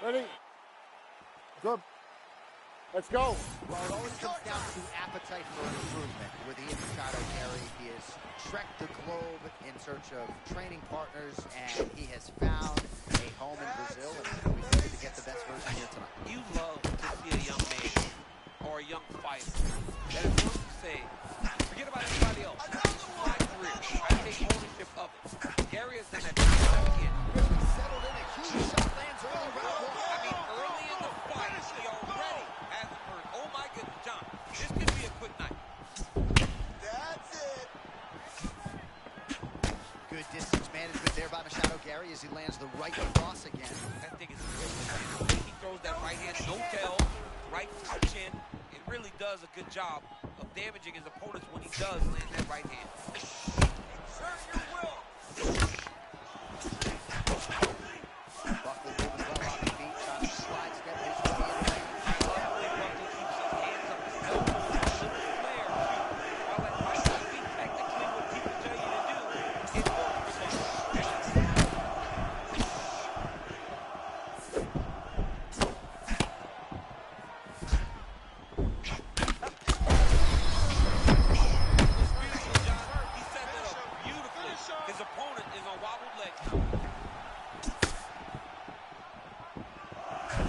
Ready? Good. Let's go. Well, it always comes down to appetite for improvement. With Ian Machado Gary, he has trekked the globe in search of training partners, and he has found a home in Brazil, and we're going to get the best version here tonight. You love to see a young man or a young fighter that is willing to say, forget about anybody else. My career, I take ownership of it. Gary has done that time and time again. Settled in, a huge shot lands early round one. I mean, early in the fight, he already has the first. Oh my goodness, John, this could be a quick night. That's it. Good distance management there by Machado Gary as he lands the right cross again. That thing is great. He throws that right hand, no tell, right to the chin. It really does a good job of damaging his opponents when he does land that right hand. Exert your will. Buckley moving well on his feet, trying to slide step his way in. I love the way Buckley keeps his hands up his elbows. A little flare, too. While that might not be technically what people tell you to do, it works for Buckley. His opponent is on wobbled legs.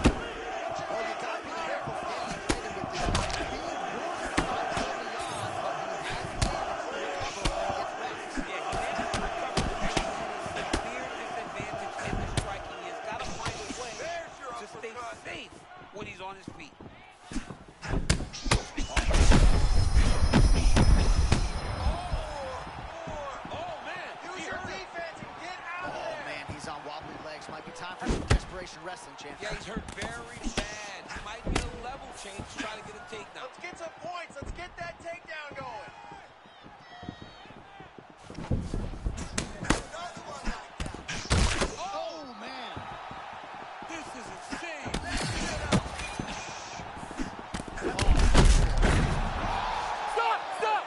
Well, you got to be careful getting creative with this. Being warned not early on, but he has managed to recover and get back. Yeah, he managed to recover, but as you said, his severe disadvantage in the striking. He has got to find a way There's your to stay uppercut. safe when he's on his feet. Oh, man. Use He your hurt him. defense and get out of Oh, there. man, he's on wobbly legs. Might be time for some desperation wrestling, champ. Yeah, he's hurt very bad. He might need a level change to try to get a takedown. Let's get some points. Let's get that takedown going. Oh, man. This is insane. Stop! Stop!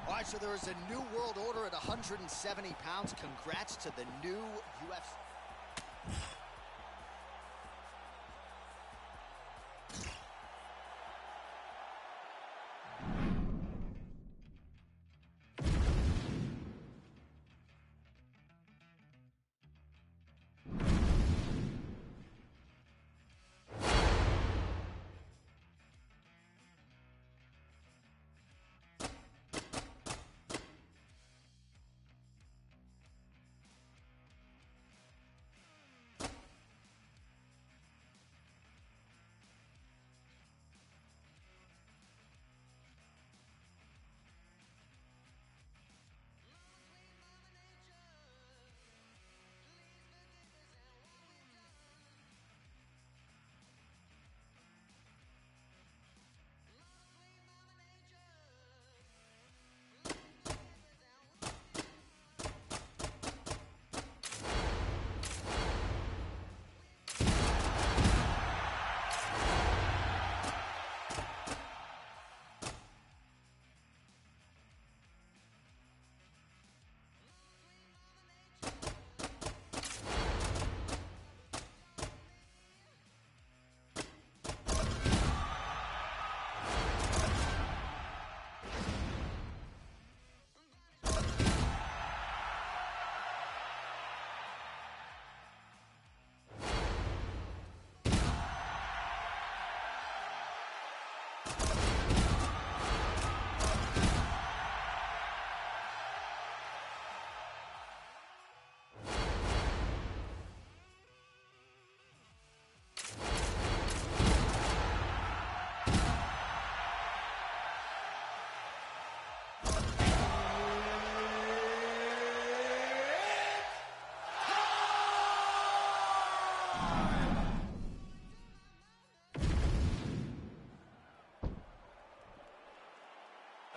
All right, so there is a new world order at 170 pounds. Congrats to the new UFC.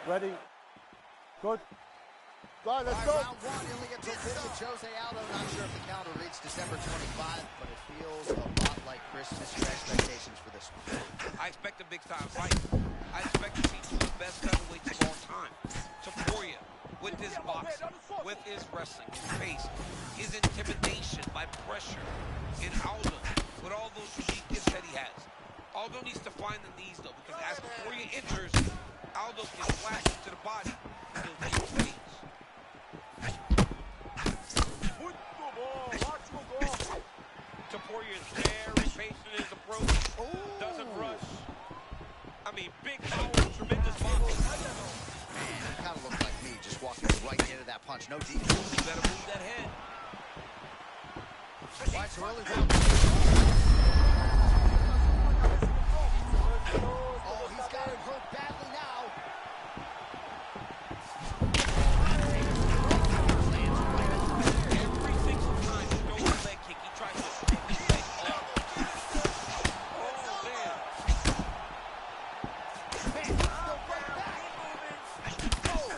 Ready? Good. Go on, let's All go. right, round one, Ilia Topuria, Jose Aldo. Not sure if the calendar reads December 25, but it feels a lot like Christmas. Your expectations for this one? I expect a big-time fight. I expect to see two of the best featherweights of all time. Topuria, with his boxing, with his wrestling, his pace, his intimidation by pressure. And Aldo, with all those unique gifts that he has. Aldo needs to find the knees, though, because as Topuria enters, Aldo can flash into the body. He'll take fades. Topuria is very patient in his approach. Doesn't rush. I mean, big power, tremendous boxing. Man, he kind of looked like me, just walking right into that punch. No defense. You better move that head. All right, so early round. Oh, he's got him hurt badly now. Every single time he throws a leg kick, he tries to strip his leg off. Oh, man. Man, he's still right back. Oh.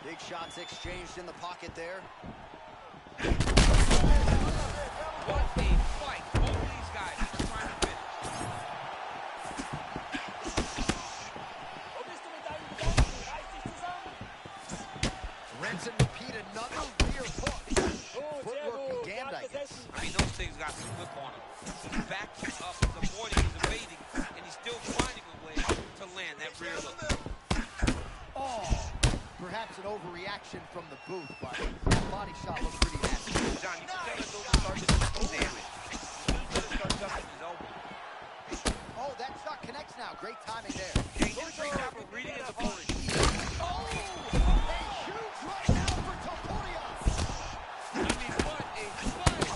Big shots exchanged in the pocket there. What a fight. Both of these guys are trying to finish. Rinse and repeat, another rear hook. Footwork began, I guess. I mean, those things got some whip on him. He's backing up, avoiding, he's evading, and he's still finding a way to land that rear hook. Oh, perhaps an overreaction from the booth, but that body shot looked pretty nasty. John, you can tell that those started to do damage. He's going to start ducking his elbow. Oh, that shot connects now. Great timing there. Yeah, he did a great job of reading his opponent. Oh, a huge right now for Topuria. I mean, what a fight.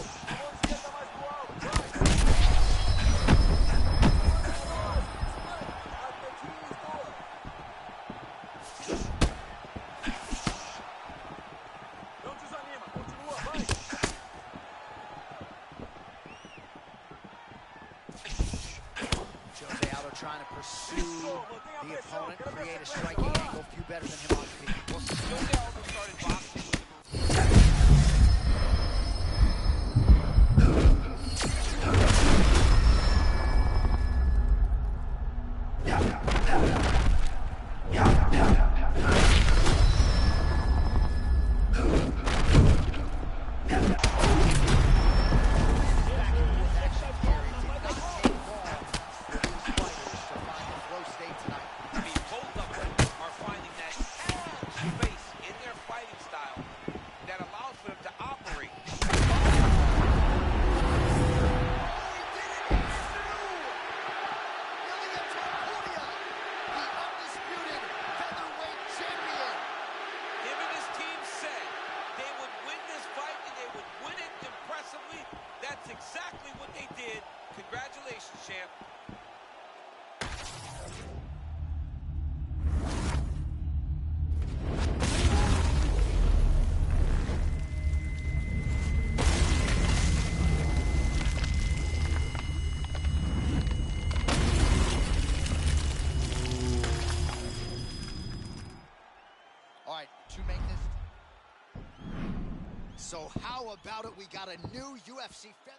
Jose Aldo trying to pursue the opponent, create a striking angle. Few better than him on the feet. Jose Aldo started boxing with the I mean, both of them are finding that space in their fighting style that allows for them to operate. Ilia Topuria, the undisputed featherweight champion. Him and his team said they would win this fight and they would win it impressively. That's exactly what they did. Congratulations, champ. All right, to make this. So how about it? We got a new UFC feather.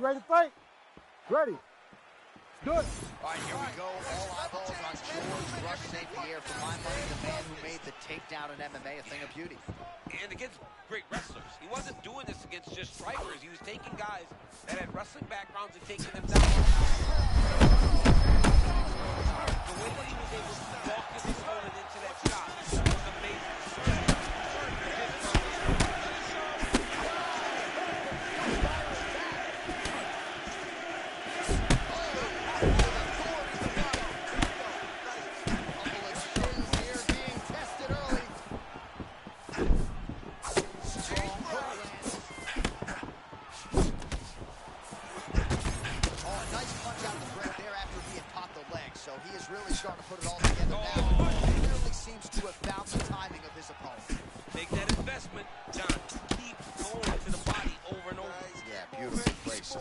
You ready to fight? Ready. Good. All right, here we go. All eyeballs on George Rush St. Pierre. For my money, the man who made the takedown in MMA a thing of beauty. And against great wrestlers. He wasn't doing this against just strikers. He was taking guys that had wrestling backgrounds and taking them down. The way that he was able to walk his opponent into that shot was amazing. So he is really starting to put it all together now. He really seems to have found the timing of his opponent. Take that investment, John. Keep going to the body over and over. Yeah, beautiful place.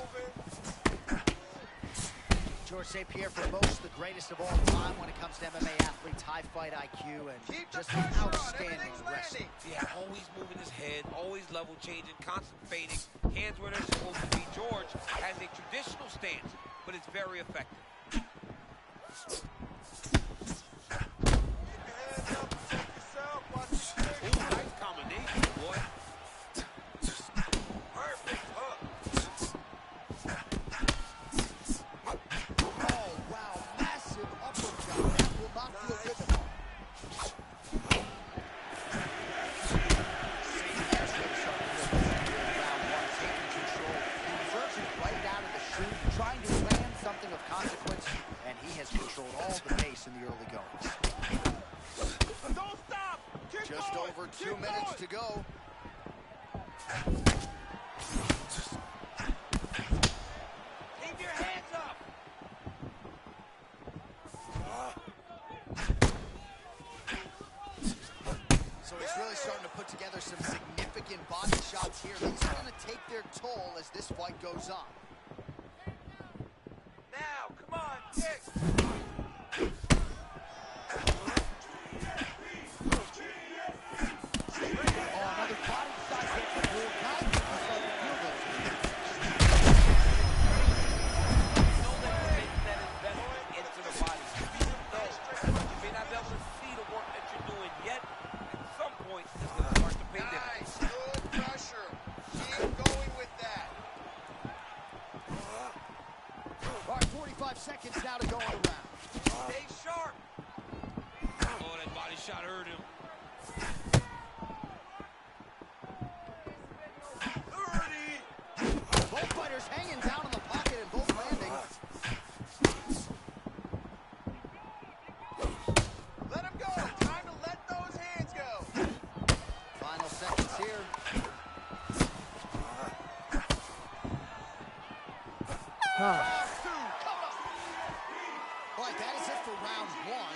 George St. Pierre, for most, the greatest of all time when it comes to MMA athletes, high fight IQ, and just an outstanding wrestler. Yeah, always moving his head, always level changing, constant fading, hands where they're supposed to be. George has a traditional stance, but it's very effective. Nice combination, boy. Perfect hook. Oh, wow, massive uppercut. That will not feel good to him. Round one, taking control. He was urging right out of the chute, trying to land something of consequence, and he has controlled all the pace in the early goings. Don't stop! Keep Just going. over 2 Keep minutes going. to go. Keep your hands up. So he's really starting to put together some significant body shots here. These are going to take their toll as this fight goes on. Now, come on, kick. Oh, another body shot hit from Rule. Guys, he's starting to feel those. Know that you're making that investment into the body. Though you may not be able to see the work that you're doing yet, at some point it's going to start to pay dividends. Nice, good pressure. Keep going with that. All right, 45 seconds now to go on the round. Stay sharp. Oh, that body shot hurt him. 30. Both fighters hanging down in the pocket and both landing. Let him go. Time to let those hands go. Final seconds here. Time. All right, that is it for round one.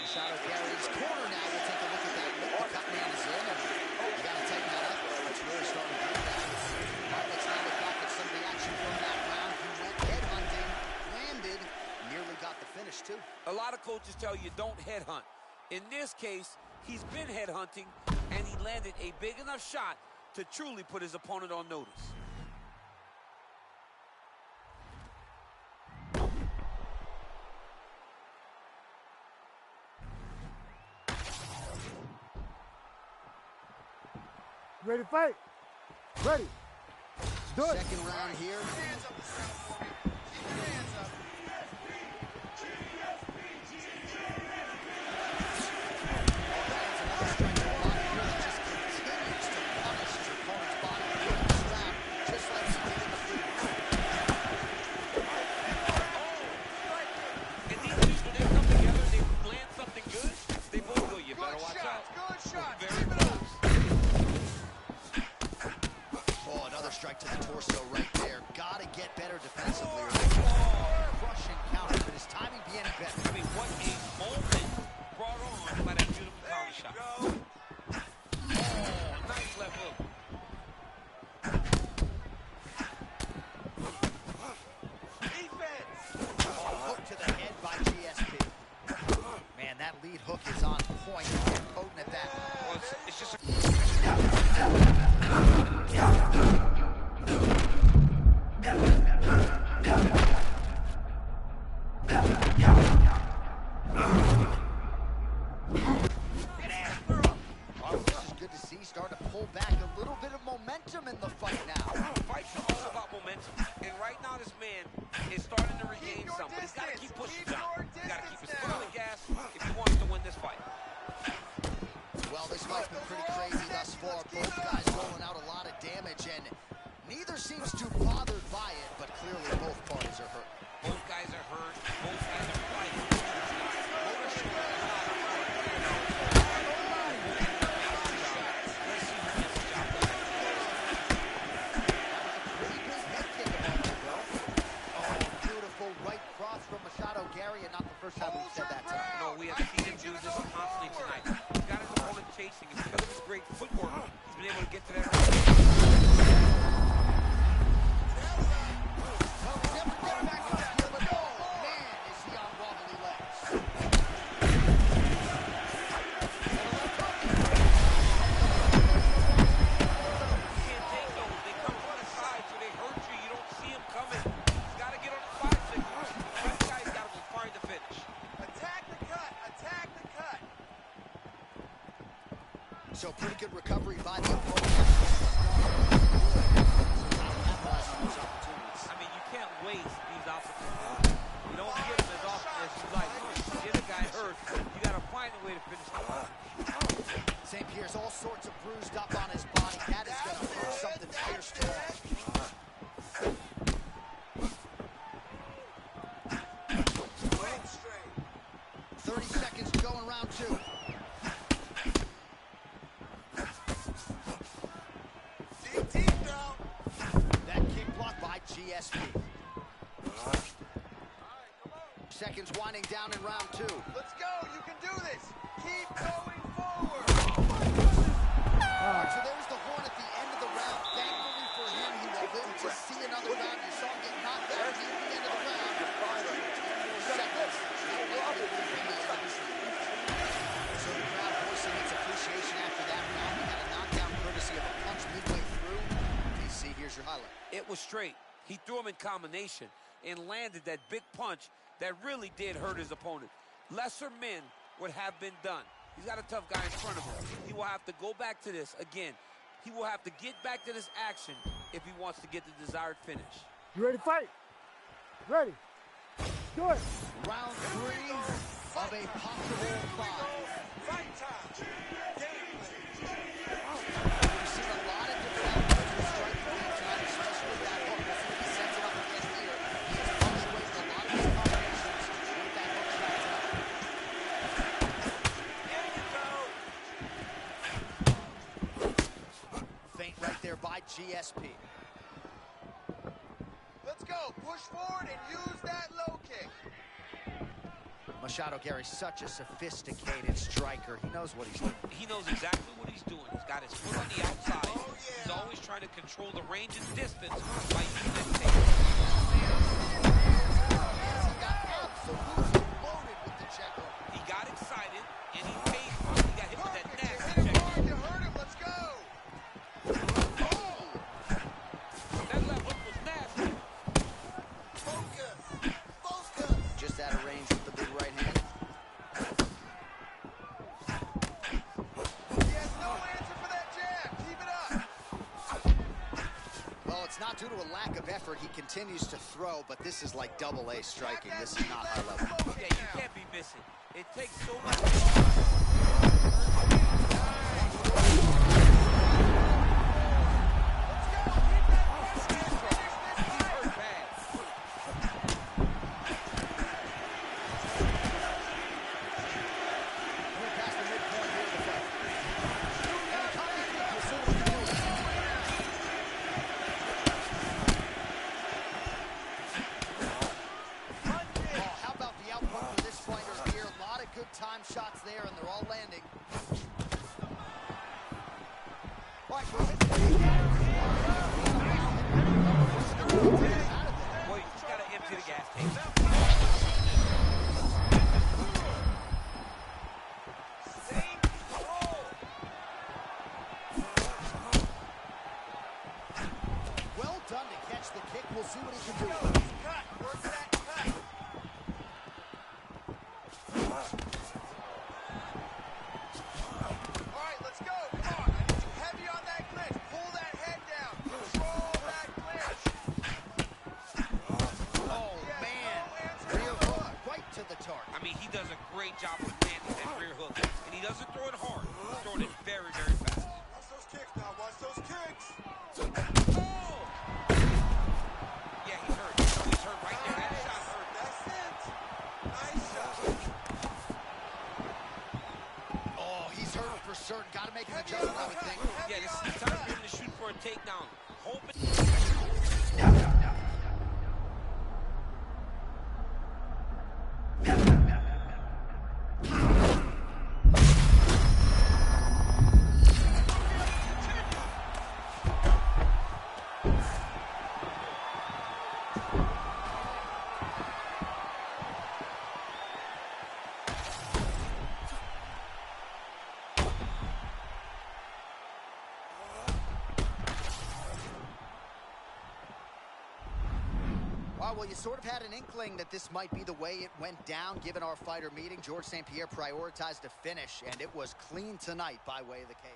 Shadow Gary's corner now. We'll take a look at that look. The cut man is in, and you got to take that up. It's really starting to do that. All right, let's now look back at some of the action from that round. He went headhunting, landed, nearly got the finish, too. A lot of coaches tell you don't headhunt. In this case, he's been headhunting, and he landed a big enough shot to truly put his opponent on notice. Ready to fight? Ready. Do it. Second round here. Hands up this round for me. Keep your hands up. Lands another strike to the body. Really just continues to punish his opponent's body. Strap, just like he did in the previous. And these two, when they come together, they land something good, they both go, you better Good watch shots, out. good shots. Very Keep it up. close. Oh, another strike to the torso right there. Gotta get better defensively. Crushing counter, but his timing be any better. I mean, what a moment brought on by that beautiful There counter you shot. go. Oh, nice left hook. Defense. Oh, hook to the head by GSP. Man, that lead hook is on point and potent at that. Well, it's just a Oh, this is good to see. Starting to pull back a little bit of momentum in the fight now. Fights are all about momentum. And right now, this man is starting to regain something. He's got to keep pushing down. He's got to keep his foot on the gas if he wants to win this fight. Well, this fight's been pretty crazy thus far. Both guys rolling out a lot of damage, and neither seems too bothered by it, but clearly both parties are hurt. Both guys are hurt. Both guys are fighting. First time we've said that tonight. No, we have seen him do this constantly tonight. He's got his opponent chasing, and because of his great footwork, he's been able to get to that. So pretty good recovery by the opponent. I mean, you can't waste these opportunities. You don't get them as often as you like. You get a guy hurt, you got to find a way to finish the fight. St. Pierre's all sorts of bruised up on his body. That is going to hurt something fierce to watch. 30 seconds to go in round two. That kick blocked by GSP. Seconds winding down in round two. Let's go. You can do this. Keep going forward. So there's the horn at the end of the round. Thankfully for him, he will live to see another round. You saw him get knocked out at the end of the round. 15 more seconds. So the crowd voicing its appreciation after that round. He got a knockdown courtesy of a punch midway through. DC, here's your highlight. It was straight. He threw him in combination and landed that big punch that really did hurt his opponent. Lesser men would have been done. He's got a tough guy in front of him. He will have to go back to this. Again, he will have to get back to this action if he wants to get the desired finish. You ready to fight? Ready. Do it. Round three of a possible five. Fight time. Game plan. We've seen a lot of different outcomes with striking game tonight, especially with that hook. We'll see if he sets it up again here. He has punctuated a lot of his combinations with that hook shot tonight. Feint right there by GSP. Let's go. Push forward and use that low kick. Machado Gary's such a sophisticated striker. He knows what he's doing. He knows exactly what he's doing. He's got his foot on the outside. Oh, yeah. He's always trying to control the range and distance by using that tape. He got absolutely loaded with the check hook. He got excited, and he paid for it. He got hit with that You nasty hit him check. hard. You hurt him. Let's go. That left hook was nasty. Focus. Focus. Just out of range with the big right hand. He has no answer for that jab. Keep it up. Well, it's not due to a lack of effort. He continues to throw, but this is like double-A striking. This is not high level. Yeah, you can't be missing. It takes so much. We're past the midpoint here of the fight. And a copy kick. We'll see what he can do. Oh, how about the output for this fighter here? A lot of good time shots there, and they're all landing. Watch this. Boy, you just got to empty the gas tank. Well done to catch the kick. We'll see what he can do. Cut. a great job of landing that rear hook. And he doesn't throw it hard. He's throwing it very, very fast. Watch those kicks now. Watch those kicks. Oh! Yeah, he's hurt. He's hurt right there. That shot hurt. That's it. Nice shot. Oh, he's hurt for certain. Got to make an adjustment, I would think. Yeah, this is time for him to shoot for a takedown. Hoping. Well, you sort of had an inkling that this might be the way it went down, given our fighter meeting. George St. Pierre prioritized a finish, and it was clean tonight by way of the cage.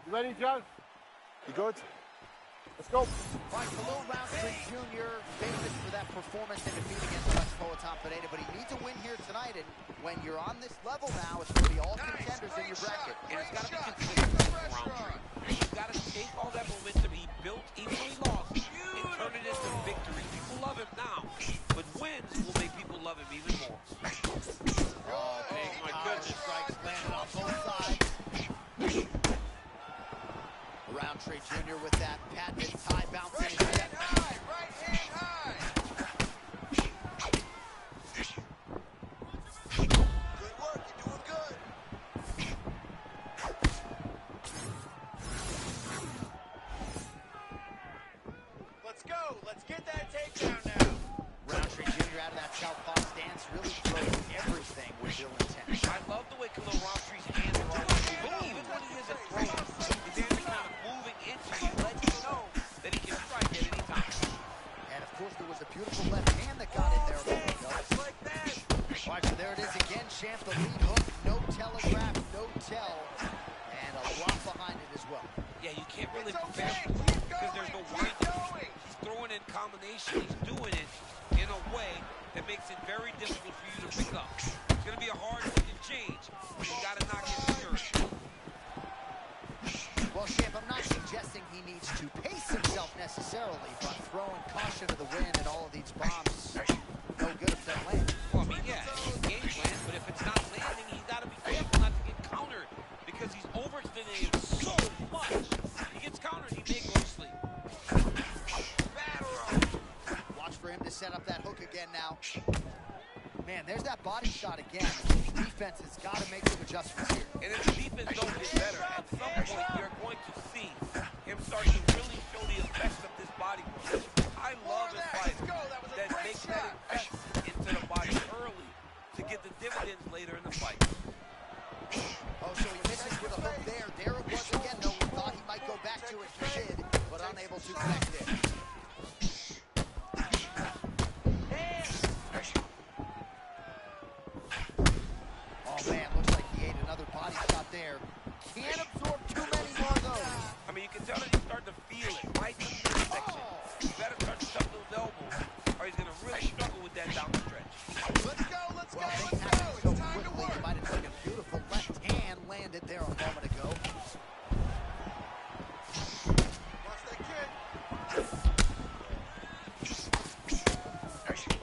You ready, John? You good? Let's go. Right, Khalil Roundtree Jr., famous for that performance in defeat against Alex Poatan Pineda, but he needs a win here tonight, and when you're on this level now, it's going to be all contenders in your bracket. And it's got to be consistent with Roundtree. You've got to take all that momentum he built, even though he lost, and turn it into victory. People love him now, but wins will make people love him even more. Oh, big my goodness. strikes landed on both sides. Roundtree Jr. with that patented tie bounce in his head. Right hand high. Good work. You're doing good. Let's go. Let's get that takedown now. Roundtree Jr. out of that southpaw stance really throws everything with real intent. I love the way Khalil Roundtree's hands are always moving. Even when he isn't throwing, his hands are kind of moving into you, letting you know that he can strike at any time. And of course, there was a beautiful left hand that got in there. Like that. All right, so there it is again, champ. The lead hook, no telegraph, no tell, and a lot behind it as well. Yeah, you can't really It's prepare okay. for it Keep because there's no going. right. Keep going. He's throwing in combination. He's doing it in a way that makes it very difficult for you to pick up. It's going to be a hard-looking change, but you got to knock it first. Well, champ, I'm not suggesting he needs to pace himself necessarily, but throwing caution to the wind and all of these bombs, no good if they land. Well, I mean, yeah, it's game plan, but if it's not landing, he's got to be careful not to get countered because he's overextending it so much. He gets countered, he may go to sleep. Watch for him to set up that hook again now. Man, there's that body shot again. Defense has got to make some adjustments here. And if the defense don't get better, at some point you're going to see him start to really show the effects of this body work. I love his fight that makes that effect into the body early to get the dividends later in the fight. Oh, so he misses with a hook there. There it was again, though. We thought he might go back to it. He did, but unable to connect it. Oh, man, looks like he ate another body shot there. Can't absorb too many more of those. I mean, you can tell that he's starting to feel it right in the midsection. You better start to shut those elbows, or he's going to really struggle with that down the stretch. Let's go, let's go, Well, let's things go. happened so It's time to quickly. work. You might have seen a beautiful left hand landed there a moment ago. Watch that kick.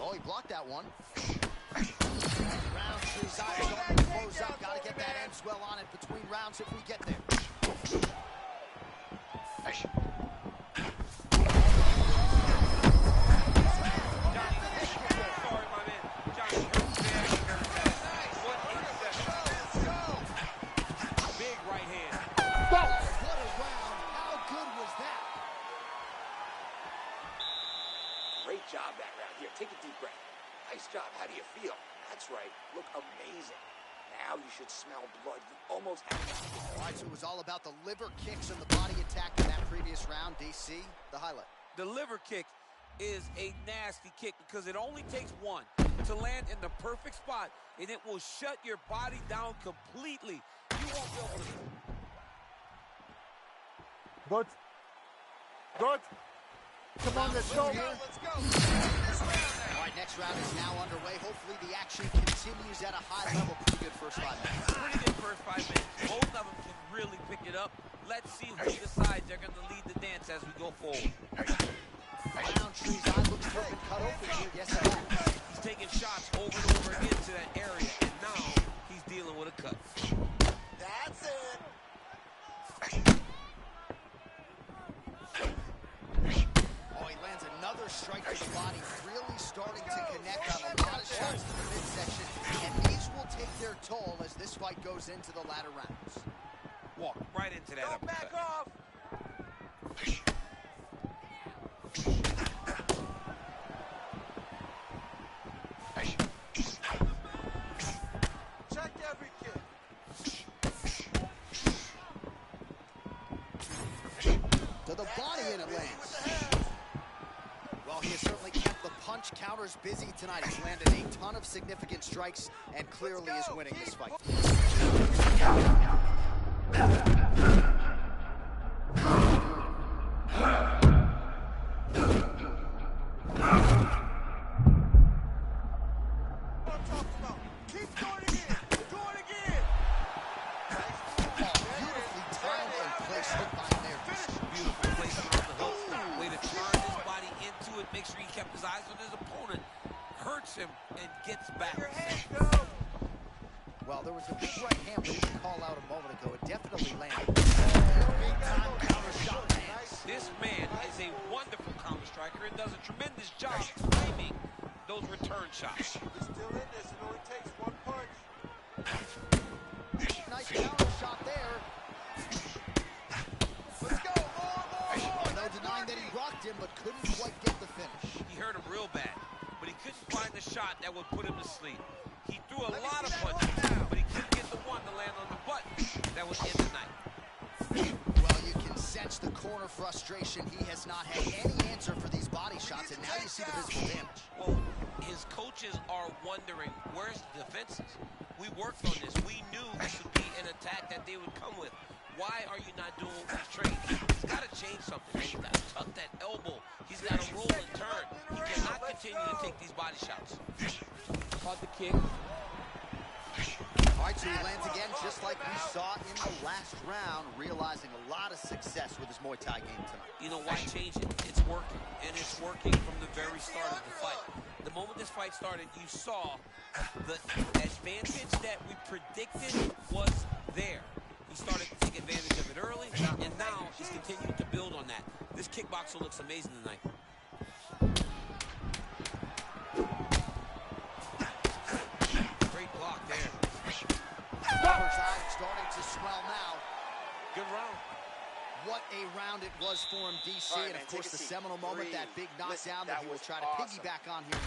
Oh, he blocked that one. Roundtree's eyes starting to close up. Got to get that end swell on it between rounds if we get there. Sorry, my man. Johnny, very bad. What interception. Let's go. Big right hand. What a round. How good was that? Great job that round. Here, take a deep breath. Nice job. How do you feel? That's right. Look amazing. Now you should smell blood. You almost had it. All right, so it was all about the liver kicks and the body attack in that previous round. DC, the highlight. The liver kick is a nasty kick because it only takes one to land in the perfect spot, and it will shut your body down completely. You won't be able to... Good. Good. Come on, let's go. Let's go. This round now. All right, next round is now underway. Hopefully the action continues at a high level. Pretty good first 5 minutes. Pretty good first 5 minutes. Both of them can really pick it up. Let's see who decides they're going to lead the dance as we go forward. Roundtree's eye looks to have been cut open here. Yes, it has. He's taking shots over and over into that area, and now he's dealing with a cut. That's it. Oh, he lands another strike to the body, really starting to connect on a lot of shots to the midsection, and these will take their toll as this fight goes into the latter rounds. Walk right into that Don't back uppercut. off. Check every kick. To the body, and it lands. Well, he has certainly kept the punch counters busy tonight. He's landed a ton of significant strikes and clearly is winning this fight. What I'm talking about. Keep doing it again. Do it again. Beautifully timed and placed hook by him there. Beautiful placement on the hook. Way to turn his body into it. Make sure he kept his eyes on his opponent. Hurts him and gets back. Your hands go. Well, there was a big right hand we didn't call out a moment ago. It definitely landed. Big time counter shot lands. This man is a wonderful counter striker and does a tremendous job timing those return shots. You're still in this. It only takes one punch. Nice counter shot there. Let's go. More. No denying that he rocked him, but couldn't quite get the finish. He hurt him real bad, but he couldn't find the shot that would put him to sleep. He threw a lot of punches, but he couldn't get the one to land on the button that would end the night. Well, you can sense the corner frustration. He has not had any answer for these body shots, and now you see the visible damage. Well, his coaches are wondering, where's the defenses? We worked on this. We knew this would be an attack that they would come with. Why are you not doing what we've trained? He's got to change something. He's got to tuck that elbow. He's got to roll and turn. He cannot continue to take these body shots. Caught the kick. All right, so he lands again, just like we saw in the last round, realizing a lot of success with his Muay Thai game tonight. You know, why change it? It's working, and it's working from the very start of the fight. The moment this fight started, you saw the advantage that we predicted was there. He started to take advantage of it early, and now he's continuing to build on that. This kickboxer looks amazing tonight. Great block there. Robert's eye starting to swell now. Good round. What a round it was for him, DC, All right, and man, of course take a the seat. seminal moment, Breathe. that big Listen, knockdown that that he will was try to awesome. piggyback on here.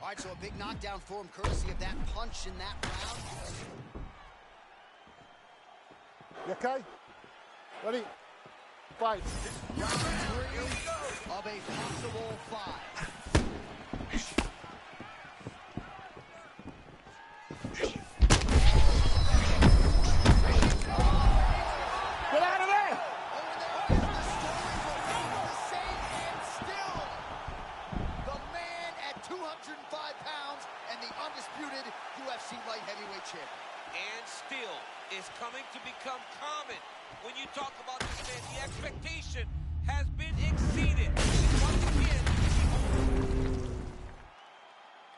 All right, so a big knockdown for him, courtesy of that punch in that round. You okay? Ready? Fight. Round 3 of a possible 5. Get out of there! Oh, and there is the story remains the same and still. The man at 205 pounds and the undisputed UFC light heavyweight champion. And still is coming to become common. When you talk about this man, the expectation has been exceeded. Once again,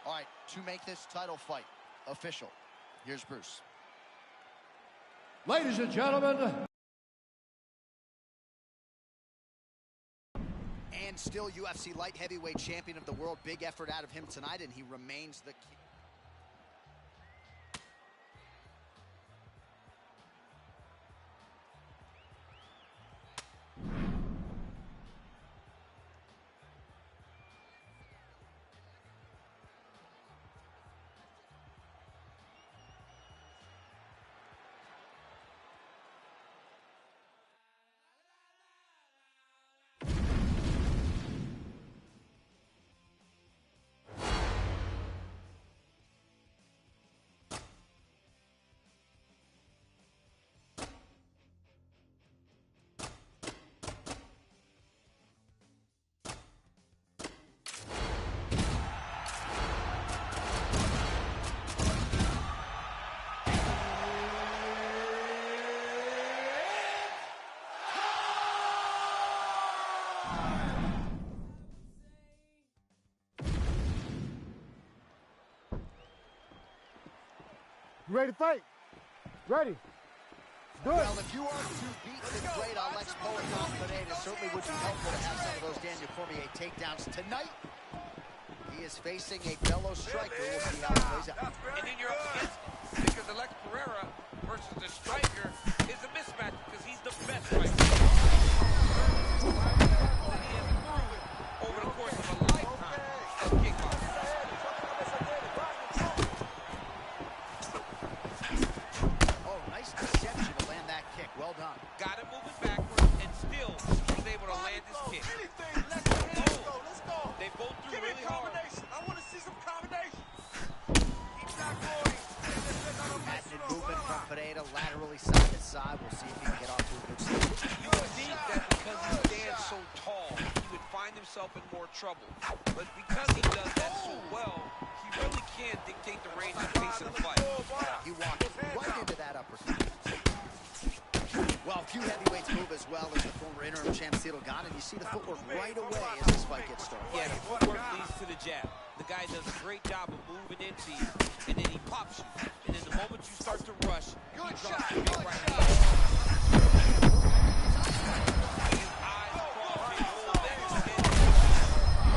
All right, to make this title fight official, here's Bruce. Ladies and gentlemen. And still UFC light heavyweight champion of the world. Big effort out of him tonight, and he remains the key. You ready to fight? Ready. Do it. Well, if you are to beat the great Alex Poatan today, it certainly would be helpful to have some of those Daniel Cormier takedowns. Tonight, he is facing a fellow striker. We'll see how it plays out. and then you're up against it because Alex Pereira versus the striker is a mismatch because he's the best striker. He has proven over the course of a lifetime of kickboxing. Oh, nice deception to land that kick. Well done. Got him moving backwards and still was able to land his kick. Let's go. They both threw Give me really a hard. combination. I want to see some combination. Keep that going. Patented movement from Pereira laterally side to side. We'll see if he can get off to a good start. You would think that because he stands so tall, he would find himself in more trouble. But because he does that so well, he really can dictate the range and pace of the fight. He walked right into that uppercut. Well, few heavyweights move as well as the former interim champ Cyril Gane, and you see the footwork right away as this fight gets started. Yeah, the footwork leads to the jab. The guy does a great job of moving into you, and then he pops you. And then the moment you start to rush, he drops the big right hand. His eyes cross his whole neck and then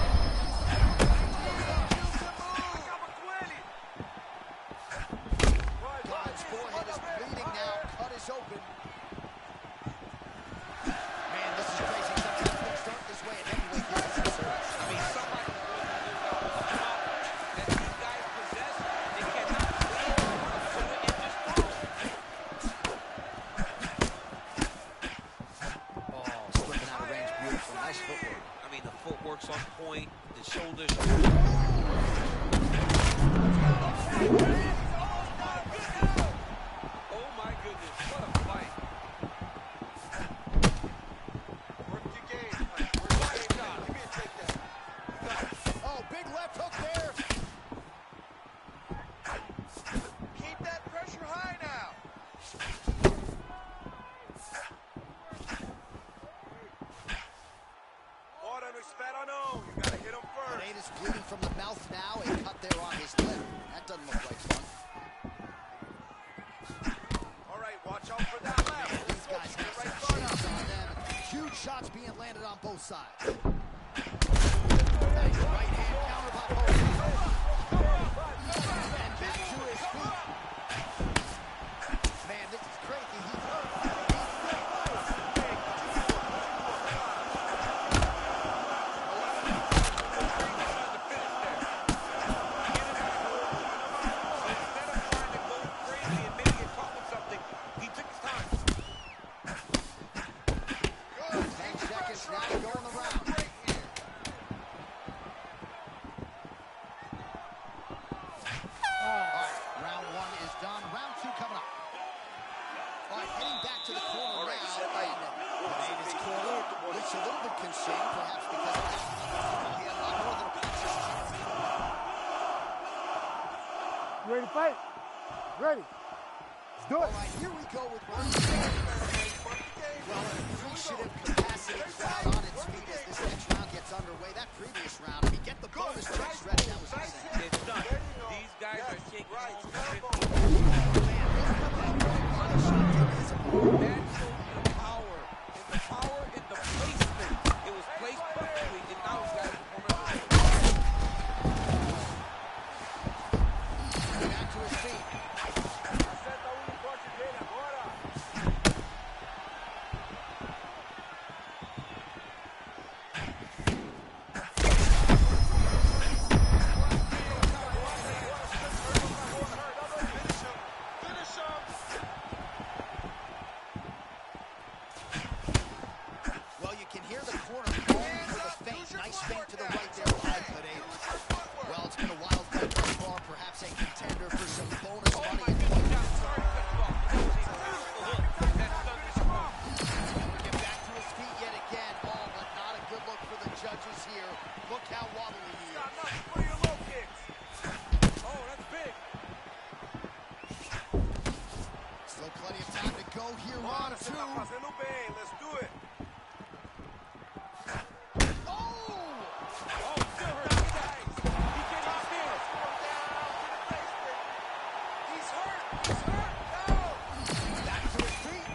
Gane's forehead is bleeding now. Cut is open. Man, this is crazy. Sometimes things start this way at heavyweight division, sir. I mean, somebody that these guys possess, they cannot wait so it just falls. Oh, slipping out of range. Beautiful. Nice footwork. I mean, the footwork's on point, the shoulders. Oh my goodness, what a fight. Work your game. Work your game now. Give me a takedown. Oh, big left hook there. Keep that pressure high now. Ora, no espera, no. You gotta hit him first. Pereira's bleeding from the mouth now. A cut there on his lip. That doesn't look like fun. All right, watch out for that left. These guys have Right some guard shapes up. on them. Huge shots being landed on both sides. Nice right hand counter by Poatan. And back to his feet. Man, this is crazy. ready to fight? Ready. Let's do it. All right, here we go with round two. Well, an appreciative capacity crowd on its feet as this next round gets underway. That previous round, if you get the bonus checks ready, that was insane. It's done. These guys are taking home 50. That showed the power. And the power in the placement. It was placed perfectly, and now he's got to perform it. Back to his feet. Acerta o uniforme dele agora. Finish him. Well, you can hear the corner calling for the feint. Nice feint to the right there by Pereira. Well, it's been a wild fight thus far. Perhaps a contender for some bonus money. And get back to his feet yet again. Oh, but not a good look for the judges here. Look how wobbly he is. For your low kicks. Oh, that's big. Still plenty of time to go here. Round Você two. tá fazendo bem. Let's do it. Oh! Oh, still hurt. He can't even stand. He's hurt. He's hurt. No. Back to his feet.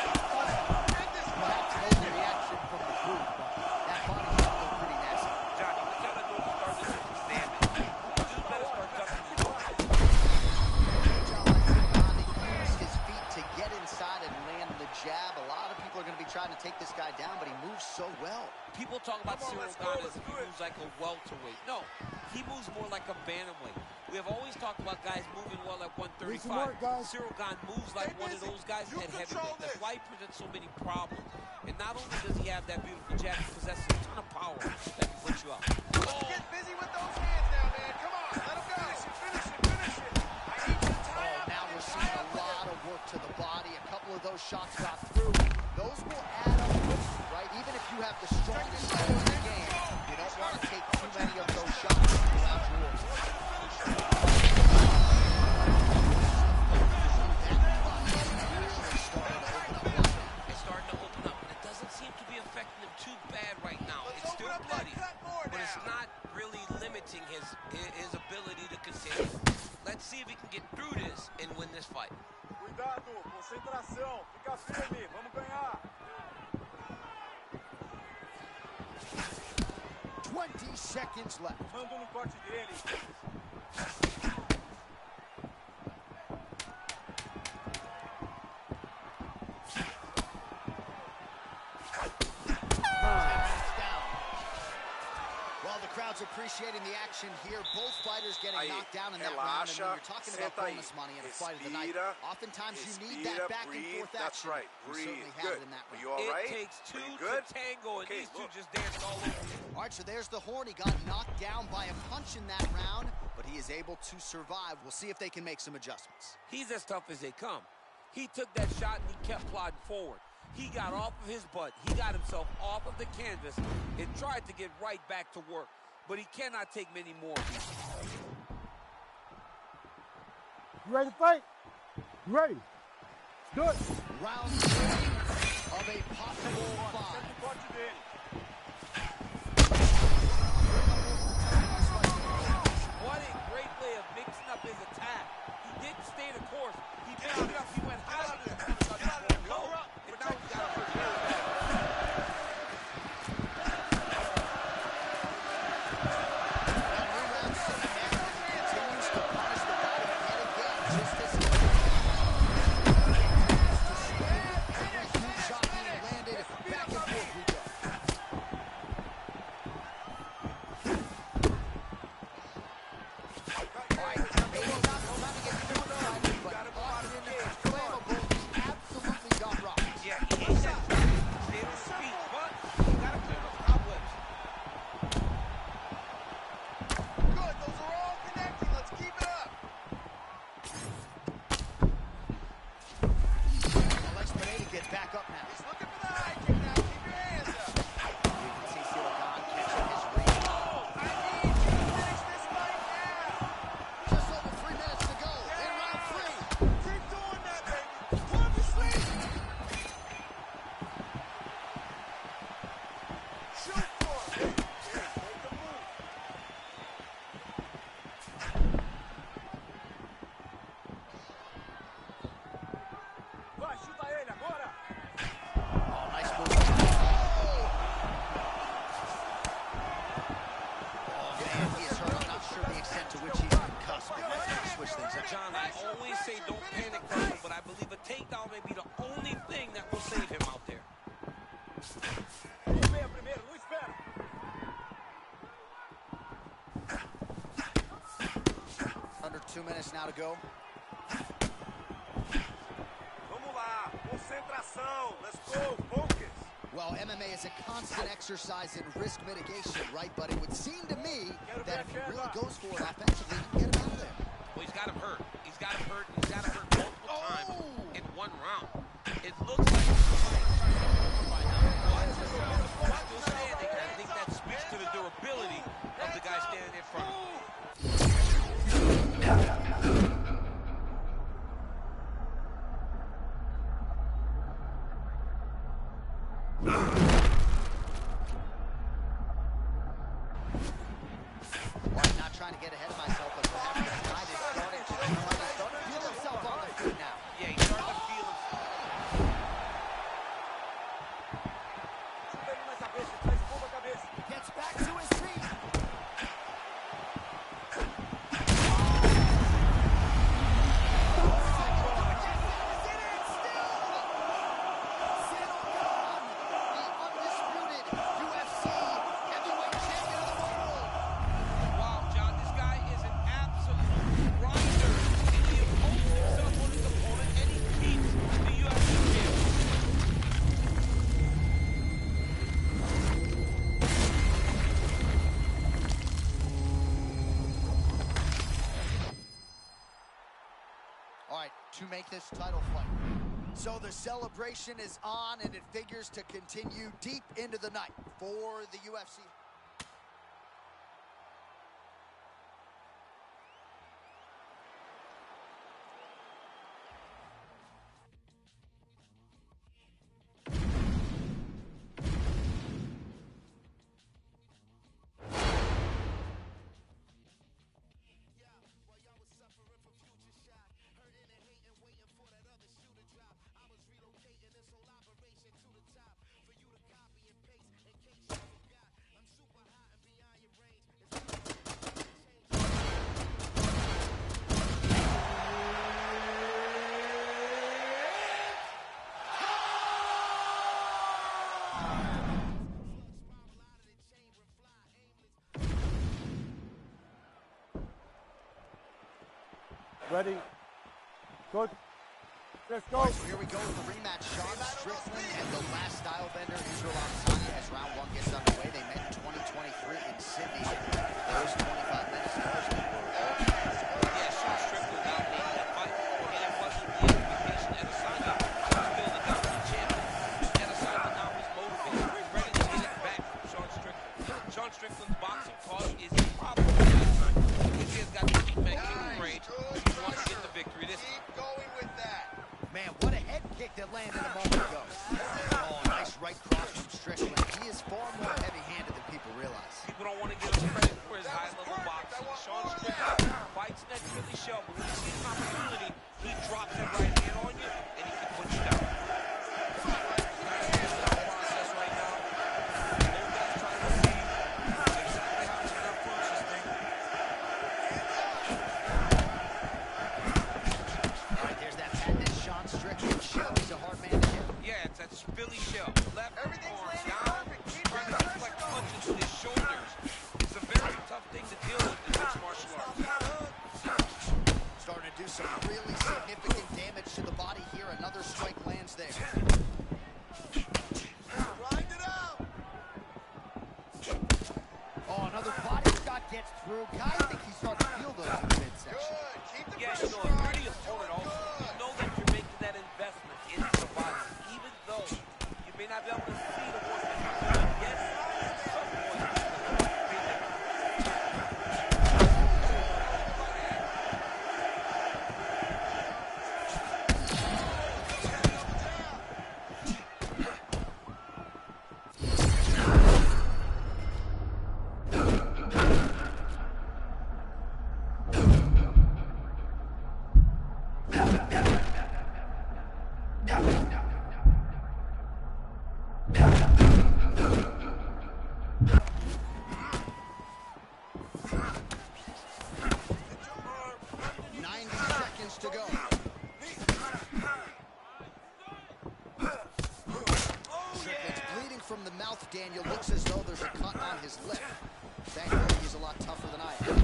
Perhaps an overreaction from the group, but that body shot looked pretty nasty. Johnny, we gotta go start this examine. Just better start ducking the ball. Gandhi used his feet to get inside and land the jab. A lot of people are going to be trying to take this guy down, but he moves so well. People talk about Come on, Cyril let's go, Gane let's as if do he it. moves like a welterweight. No, he moves more like a bantamweight. We have always talked about guys moving well at Need some 135. work, guys. Cyril Gane moves like Stay one of busy. those guys You at control heavyweight. That's this. why he presents so many problems. And not only does he have that beautiful jab, he possesses a ton of power that can put you up. Get busy with those hands now, man. Come on. Let him go. Finish it. Finish it. Finish it. I need you to tie up. Now we're Tie seeing up a with lot it. of work to the body. A couple of those shots got through. Those will add up quickly, right? Even if you have the strongest goal in the game, you don't want to take too many of those shots without yours. It's starting to open up, and it doesn't seem to be affecting him too bad right now. Let's It's still open up that bloody, cut more but it's now. not really limiting his ability to continue. Let's see if he can get through this and win this fight. Cuidado. Concentração. Fica firme. Vamos ganhar. 20 seconds left. Manda no corte dele. Well, the crowd's appreciating the action here. Both fighters getting Aí, knocked down in that round. And relaxa, when you're talking about senta aí. bonus money in a fight of the night, Respira, oftentimes you need respira, that back and breathe. forth That's action. right. You Breathe. certainly had Good. it in that Are round. you all It right? takes Are two you to good? tango, and Okay, these two look. just danced all over. All right, so there's the horn. He got knocked down by a punch in that round, but he is able to survive. We'll see if they can make some adjustments. He's as tough as they come. He took that shot and he kept plodding forward. He got off of his butt. He got himself off of the canvas and tried to get right back to work. But he cannot take many more. You ready to fight? You ready? Do it. Round 3 of a possible 5. Senta o corte dele. What a great way of mixing up his attack. He didn't stay the course. He mixed it up. He went high. Low. And now he's got to Continues to punish the body yet again, just as he every huge shot being landed. Back and forth we go. John, I always say don't panic, Russell, but I believe a takedown may be the only thing that will save him out there. Under 2 minutes now to go. Vamos lá, concentração. Let's go, focus. Well, MMA is a constant exercise in risk mitigation, right? But it would seem to me that if he really goes for it offensively, he can get him out of there. Well, he's got him hurt. He's got him hurt. He's got him hurt multiple times in one round. It looks like he's trying to by now. Still standing. I think that speaks to the durability of the guy standing in front of him. Well, not trying to get ahead of myself, but perhaps the tide is starting to feel himself on the foot now. Yeah, he's starting to feel him. Gets back to his feet. Wow, John, this guy is an absolute grinder. And he imposes himself on his opponent, and he keeps the UFC champion. All right, to make this title fight. So the celebration is on, and it figures to continue deep into the night for the UFC. Ready? Good. Let's go. All right, so here we go with the rematch. Sean Strickland and the last style bender, Israel Adesanya, as round one gets underway. They met in 2023 in Sydney. Those 25 minutes in person were all chance. Yeah, Sean Strickland dominated that fight, and it wasn't the expectation. Adesanya was still the dominant champion. Adesanya now is motivated. He's ready to get it back from Sean Strickland. Sean Strickland's boxing cause is a problem for Adesanya. He has got to keep making range. He wants to get the victory this time. Keep going with that. Man, what a head kick that landed a moment ago. Oh, nice right cross from Strickland. He is far more heavy-handed than people realize. People don't want to give him credit for his high-level boxing. Sean Strickland fights that Philly shell, but when he sees an opportunity, he drops that right hand on you, and he can put you down. Process right now. Both guys trying to see exactly how he's going to approach this thing. All right, there's that patented Sean Strickland shell. He's a hard man to hit. Yeah, it's that Philly shell. Left Everything's arm landing down, perfect. Keep trying to that deflect pressure on. punches with his shoulders. It's a very tough thing to deal with in mixed martial arts. Starting to do some really significant damage to the body here. Another strike lands there. Grind it out. Oh, another body shot gets through. I think he's starting to feel those in the midsection. Good. Keep the Yeah, pressure you know, on. a pretty opponent also, you know that you're making that investment into the body, even though you may not be able to see the work that you're doing. Yes, at some point, it's going to pay dividends. Yeah. seconds to go. Strickland's bleeding from the mouth, Daniel. Looks as though there's a cut on his lip. Thankfully, he's a lot tougher than I am.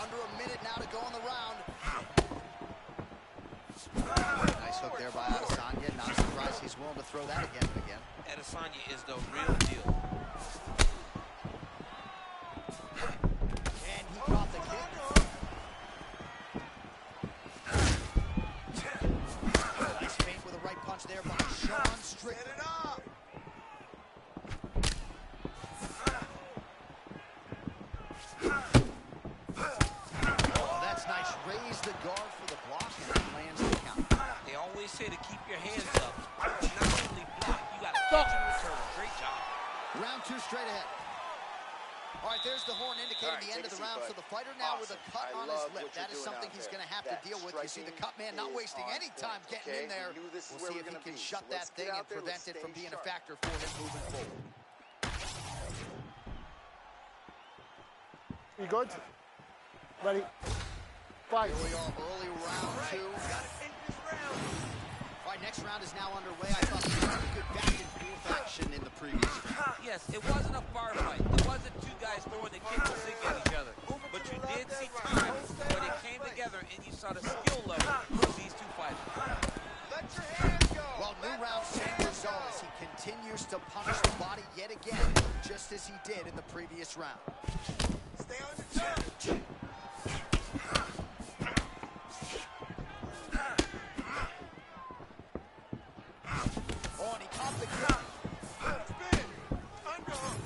Under a minute now to go in the round. Nice hook there by Adesanya. Not surprised he's willing to throw that again and again. Adesanya is the real deal. And he caught the kick. Nice feint with a right punch there by Sean Strickland. Oh, that's nice. Raise the guard for the block and it lands the count. They always say to keep your hands up. Not only block, you got to catch and return. Great job. Round two straight ahead. All right, there's the horn indicating the end of the round. So the fighter now with a cut on his lip. That is something he's going to have to deal with. You see the cut man not wasting any time getting in there. We'll see if he can shut that thing and prevent it from being a factor for him moving forward. You good? Ready? Fight. Here we are, early round two. All right, next round is now underway. I thought there was pretty good back and forth action in the previous round. Yes, it wasn't a bar fight. It wasn't two guys throwing the kitchen sink at each other. But you did see times where they came together and you saw the skill level of these two fighters. Let your hands go. Well, new round, same result as he continues to punish the body yet again, just as he did in the previous round. Stay on your toes. Oh, and he caught the kick. Spin. Underhook.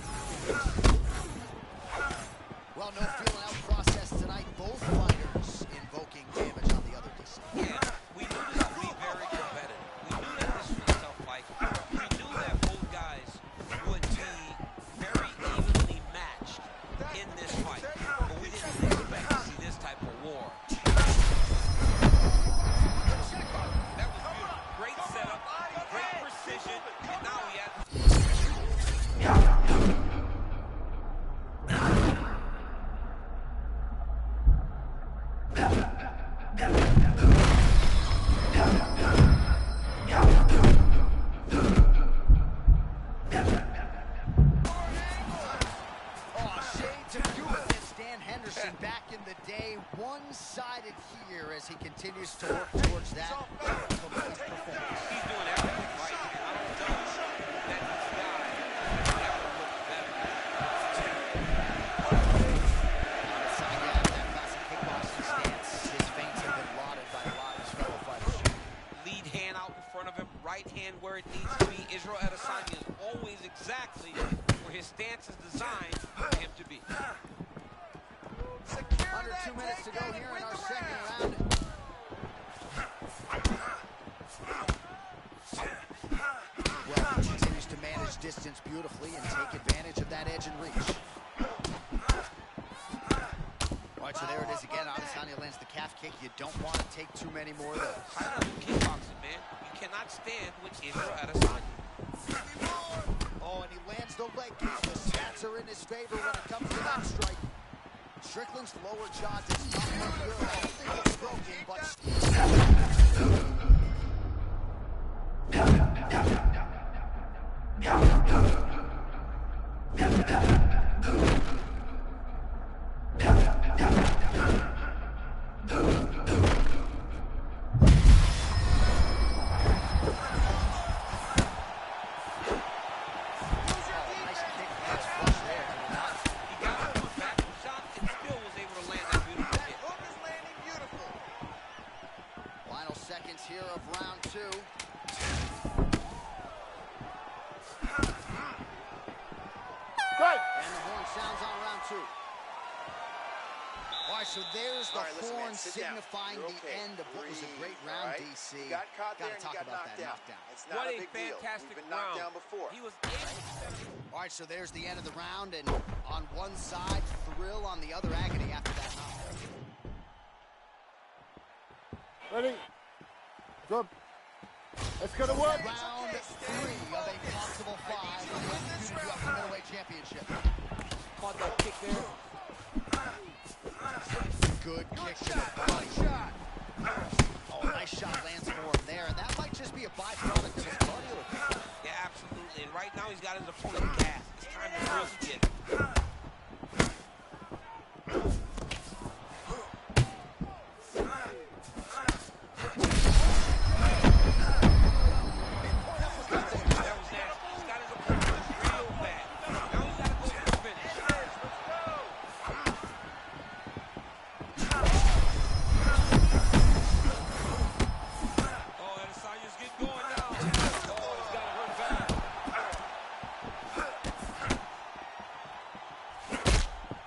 Well, no feeling out process tonight. Both fighters invoking damage on the other DC. Yeah, we knew this would be very competitive. We knew that this was a tough fight. We knew that both guys would be very evenly matched in this fight. But we didn't expect to see this type of war. That was beautiful. Great setup, great precision, and now we have... Shades of youth. Dan Henderson back in the day, one-sided here as he continues to work towards that complete performance. He's doing everything right. I don't know that this guy ever looked better. Adesanya has that classic kickboxing stance. His feints have been lauded by a lot of his fellow fighters. Lead hand out in front of him, right hand where it needs to be. Israel Adesanya is always exactly where his stance is designed for him to be. Under 2 minutes to go here in our second round. Well, he continues to manage distance beautifully and take advantage of that edge and reach. All right, so there it is again. Adesanya lands the calf kick. You don't want to take too many more of those. High-level kickboxing, man. You cannot stand with Israel Adesanya. Oh, and he lands the leg kick. The stats are in his favor when it comes to that strike. Strickland's lower jaw does not look good. Everything looks broken, but... Here of round two. Good. And the horn sounds on round two. All right, so there's the horn signifying the end of what was a great round, DC. You got caught there and you talk got about knocked that down. knockdown. It's not What a a big deal. fantastic We've been knocked round. down before. He was able to... All right, so there's the end of the round, and on one side, thrill, on the other, agony after that knockdown. Ready? Good. It's gonna work. Round three of a possible five. The undisputed middleweight champion. championship. Caught that kick there. Good kick to the body. Oh, nice shot lands for him there, and that might just be a byproduct of his cardio. Yeah, absolutely. And right now he's got his opponent gassed. It's time to really get it.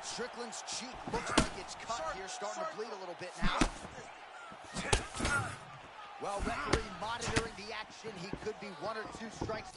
Strickland's cheek looks like it's cut here, starting to bleed a little bit now. Well, referee monitoring the action. He could be 1 or 2 strikes.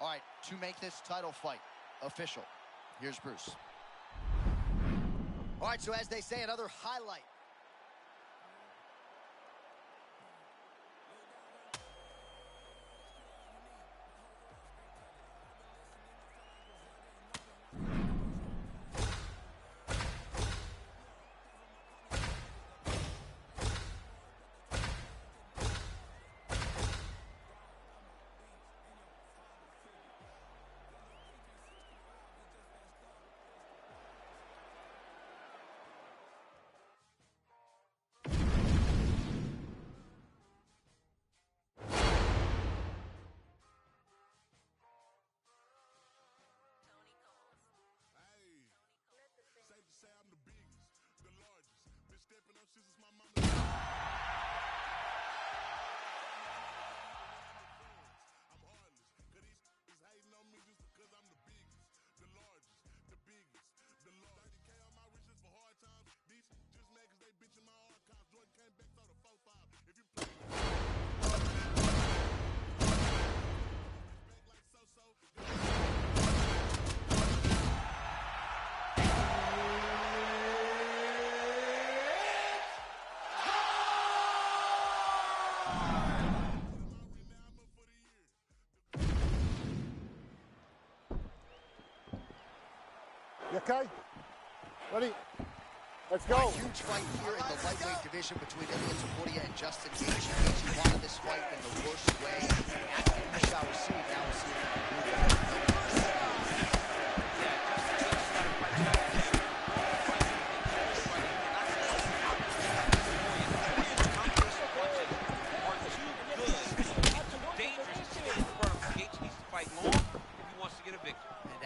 All right, to make this title fight official, here's Bruce. All right, so as they say, another highlight. You okay? Ready? Let's go. A huge fight here in the lightweight division between Ilia Topuria and Justin Gaethje. Gaethje wanted this fight in the worst way. After we shall receive, now we'll see if he can do that.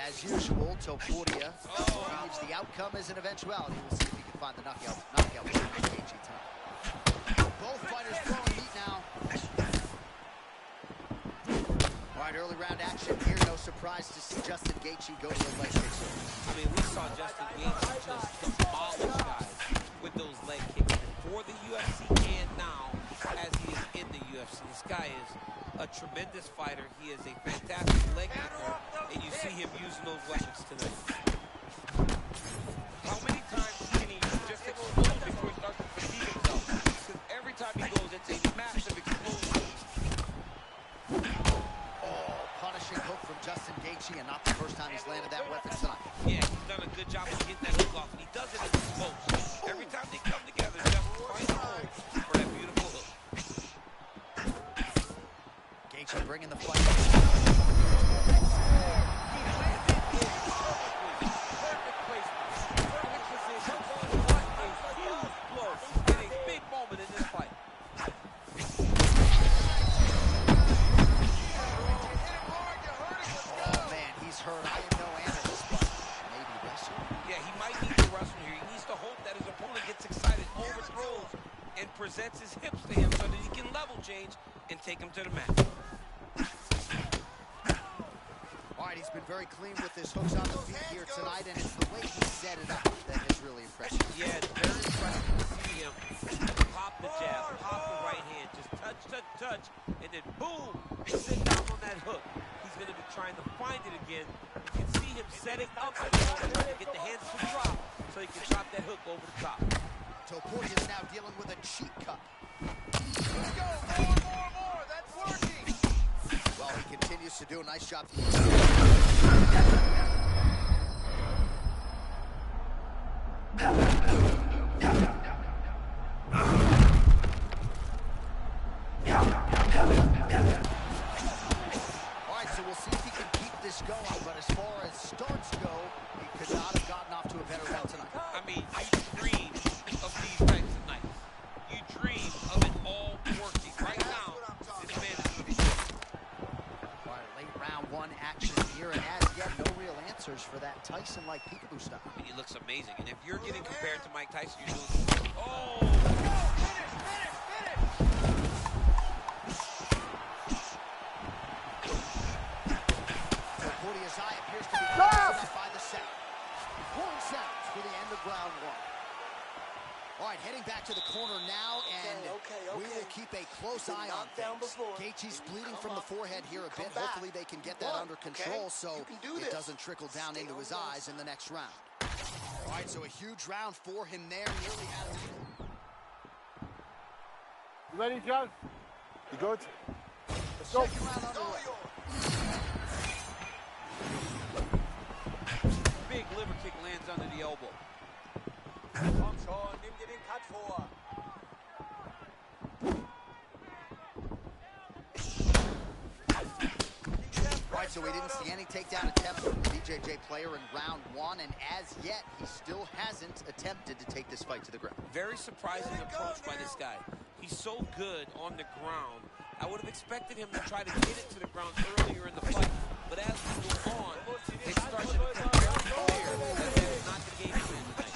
As usual, Topuria believes the outcome is an eventuality. We'll see if he can find the knockout for Gaethje tonight. Both fighters throwing heat now. All right, early round action here. No surprise to see Justin Gaethje go to the leg kicks. I mean, we saw Justin Gaethje just demolish guys with those leg kicks for the UFC and now as he is in the UFC. This guy is a tremendous fighter. He is a fantastic leg kicker, and you see him using those weapons tonight. How many times can he just explode before he starts to fatigue himself? Because every time he goes, it's a massive explosion. Oh, punishing hook from Justin Gaethje, and not the first time he's landed that weapon tonight. Yeah, he's done a good job of getting that hook off, and he does it in spokes. Every time they come together, Justin finds a hole for that beautiful hook. bringing the fight. He landed in perfect placement, perfect position. What a huge blow in a big moment in this fight. Oh man, he's hurt. I am no analyst, but maybe wrestling. Yeah, he might need to wrestle here. He needs to hope that his opponent gets excited, overthrows, and presents his hips to him so that he can level change and take him to the mat. All right, he's been very clean with his hooks on the feet here tonight, and it's the way he set it up that is really impressive. Yeah, it's very impressive to see him pop the jab, pop the right hand, just touch, touch, touch, and then boom, sit down on that hook. He's going to be trying to find it again. You can see him setting up to get the hands to drop so he can drop that hook over the top. Topuria is now dealing with a cheek cut. Let's go. More. That's working. Well, he continues to do a nice job. All right, so we'll see if he can keep this going, but as far as starts go, he could not have gotten off to a better round tonight. I mean, you dream of these types of nights. You dream of it all working. Right now, this man is going to be All right, late round one action here, and as yet, no real answers for that Tyson-like peekaboo style. I mean, he looks amazing. And if you're getting compared to Mike Tyson, you're doing... Oh! Topuria's eye appears to be close enough by the second. Horn sounds for the end of round one. All right, heading back to the corner now, and we will keep a close eye on things. Gaethje's bleeding from the forehead here a bit. Hopefully they can get that under control so it doesn't trickle down into his eyes in the next round. All right, so a huge round for him there, nearly out of it. You ready, John? You good? Let's go. Second round underway. Big liver kick lands under the elbow. Komm schon, nimm dir den Cut vor. Right, so we didn't see any takedown attempts from the BJJ player in round one, and as yet, he still hasn't attempted to take this fight to the ground. Very surprising approach by this guy. He's so good on the ground. I would have expected him to try to get it to the ground earlier in the fight, but as we go on, it starts to become very clear that that is not the game plan tonight.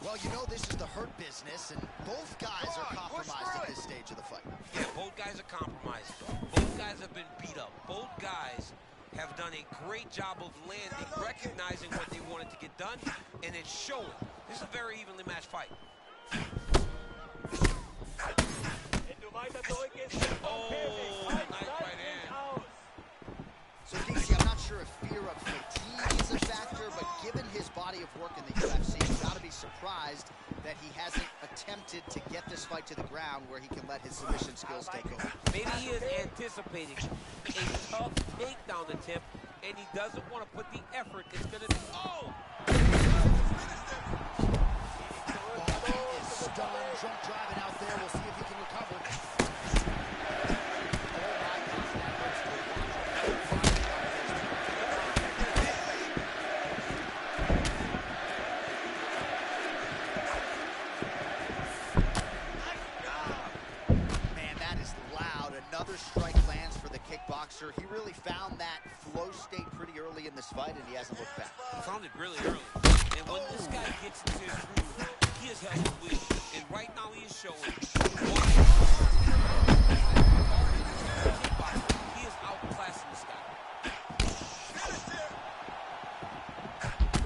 Well, you know this is the hurt business, and both guys are compromised at this stage of the fight. Yeah, both guys are compromised. Both guys have been beat up. Both guys have done a great job of landing, recognizing what they wanted to get done, and then showing. This is a very evenly matched fight. Oh, nice right hand. So, Gaethje, I'm not sure if fear of fatigue is a factor, but given his body of work in the UFC, you've got to be surprised that he hasn't attempted to get this fight to the ground where he can let his submission skills take over. Maybe he is anticipating a tough takedown attempt, and he doesn't want to put the effort it's going to be. Oh! Is stunned, drunk driving out there. We'll see if he can recover. Man, that is loud. Another strike lands for the kickboxer. He really found that flow state pretty early in this fight, and he hasn't looked back. He found it really early. And when this guy gets into his groove, he is held with wheels. And right now he is showing why he is outclassing this guy.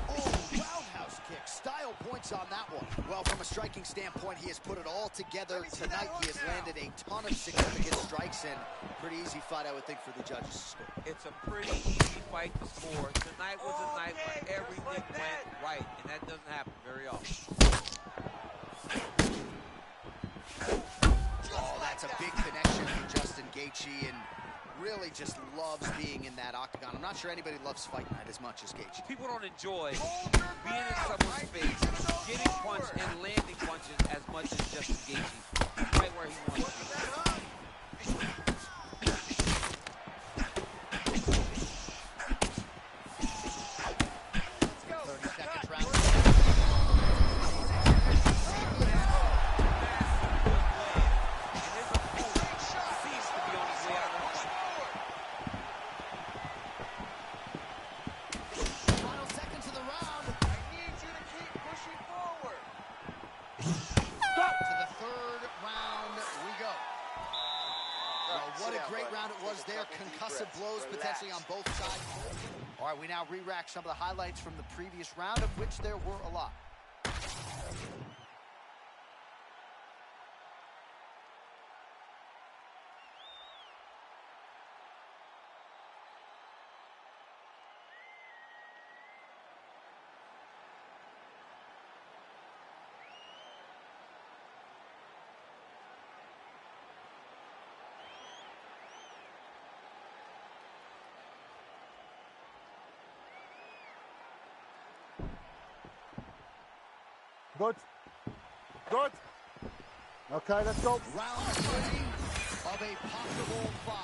Oh, roundhouse kick. Style points on that one. Well, from a striking standpoint, he has put it all together tonight. He has landed a ton of significant strikes, and pretty easy fight, I would think, for the judges to score. It's a pretty easy fight to score. Tonight was a night where everything went right, and that doesn't happen very often. Oh, that's a big connection from Justin Gaethje, and really just loves being in that octagon. I'm not sure anybody loves fight night as much as Gaethje. People don't enjoy being in someone's face, getting punched and landing punches as much as Justin Gaethje. Right where he wants to be. Well, what a great round it was there. Concussive blows potentially on both sides. All right, we now re-rack some of the highlights from the previous round, of which there were a lot. Good. Good. Okay, let's go. Round 3 of a possible 5.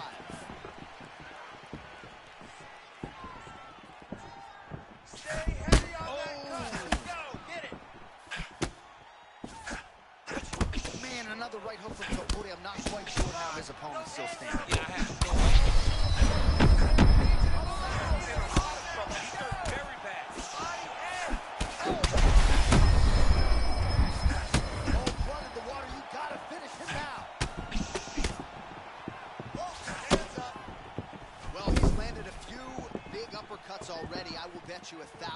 Stay heavy on that cut. Go, get it. Man, another right hook from Topuria. I'm not quite sure how his opponent's still standing. Yeah, I have no idea. In a lot of trouble. He's hurt very bad. Oh, blood in the water. You gotta finish him now. Hands up. Well, he's landed a few big uppercuts already. I will bet you $1,000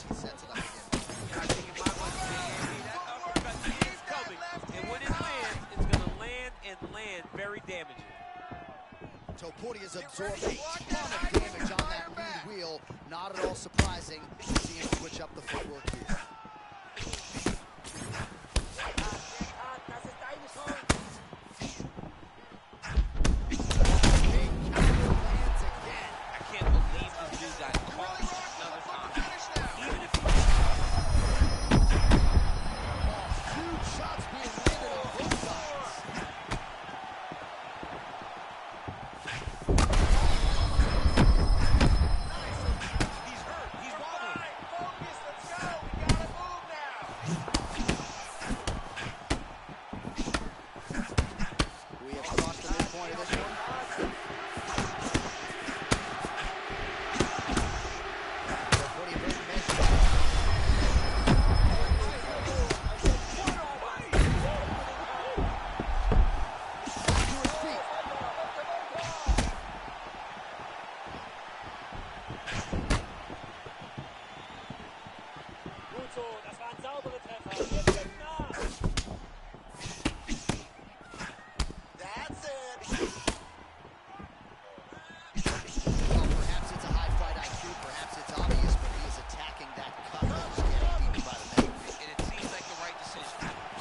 he sets it up again. I think if my money Andy, that uppercut is coming. And when it lands, it's going to land and land very damaging. Topuria's absorbed a ton of damage on that lead wheel. Not at all surprising to see him switch up the footwork here. Big counter lands again. I can't believe this dude got caught another time. Even if he Huge shots being landed on both sides. he's hurt, he's wobbling. Focus, let's go. We gotta move now. We have crossed the midpoint of this one. Topuria very measured. To his feet. Gut so, das war ein sauberer Treffer. Jetzt kommt nach. That's it. Well, perhaps it's a high fight IQ, perhaps it's obvious, but he is attacking that cut that was getting beaten by the neck. And it seems like the right decision.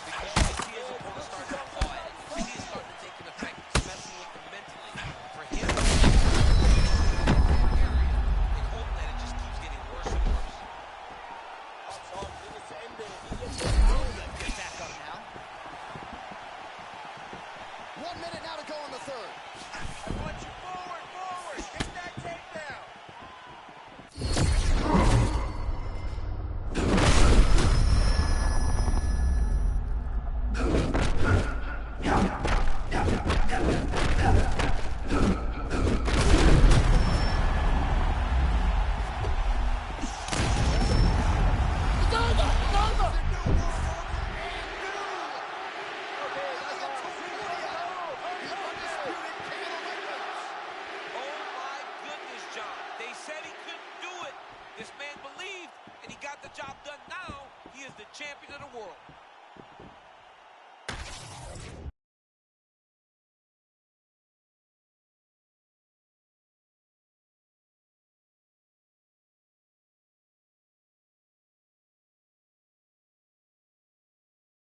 Because you can see his opponent starting to claw at it. You can see it starting to take an effect. It's messing with him mentally. For him, area and hope that it just keeps getting worse and worse. Komm schon, bring es zu Ende. Wie jetzt? Get back up now. 1 minute now to go in the third. I want you forward, forward. Get that takedown. Oh my goodness, John. They said he couldn't do it. This man believed, and he got the job done. Now he is the champion of the world.